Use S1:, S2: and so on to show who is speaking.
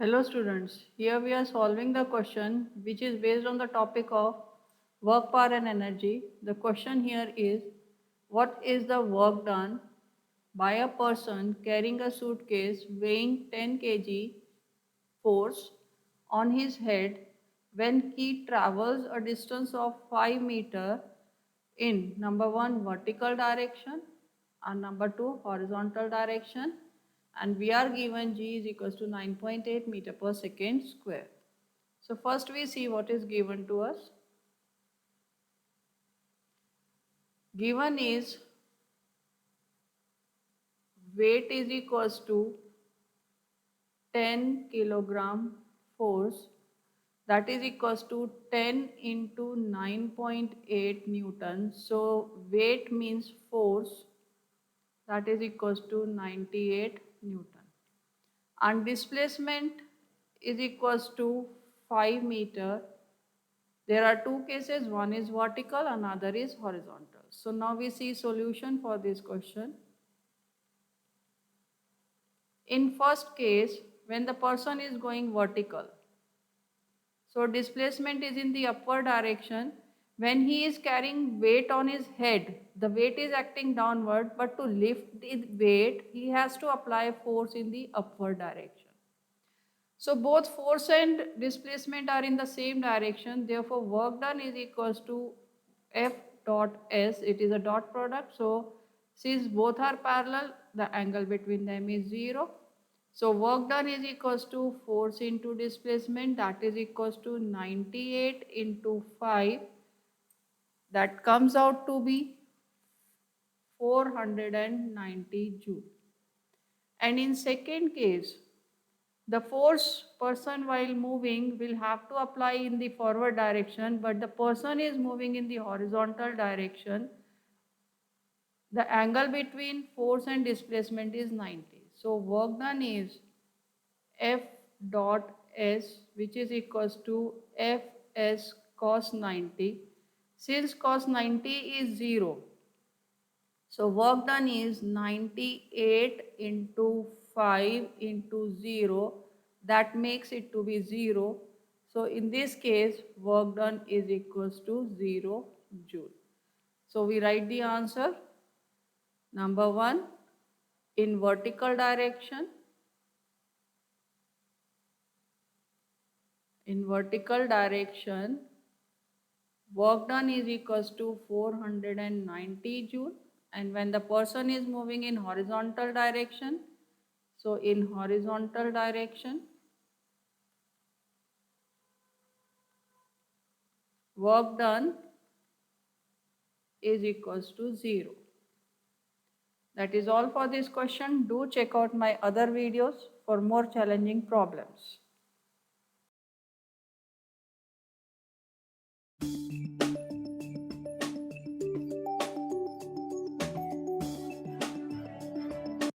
S1: Hello students, here we are solving the question which is based on the topic of work, power and energy. The question here is, what is the work done by a person carrying a suitcase weighing 10 kg force on his head when he travels a distance of 5 meter in number 1 vertical direction and number 2 horizontal direction, and we are given g is equals to 9.8 meter per second square. So first we see what is given to us. Given is weight is equals to 10 kilogram force, that is equals to 10 into 9.8 Newton. So weight means force, that is equals to 98 Newton. And displacement is equals to 5 meter. There are two cases, one is vertical, another is horizontal. So now we see solution for this question. In first case, when the person is going vertical, so displacement is in the upward direction. When he is carrying weight on his head, the weight is acting downward, but to lift the weight, he has to apply force in the upward direction. So both force and displacement are in the same direction. Therefore, work done is equals to F dot S. It is a dot product. So since both are parallel, the angle between them is 0. So work done is equals to force into displacement, that is equals to 98 into 5. That comes out to be 490 joule. And in second case, the force person while moving will have to apply in the forward direction, but the person is moving in the horizontal direction. The angle between force and displacement is 90. So work done is F dot S, which is equals to Fs cos 90. Since cos 90 is 0, so work done is 98 into 5 into 0. That makes it to be 0. So in this case, work done is equals to 0 joule. So we write the answer. Number 1, in vertical direction. In vertical direction, work done is equals to 490 joule. And when the person is moving in horizontal direction, so in horizontal direction, work done is equals to 0. That is all for this question. Do check out my other videos for more challenging problems.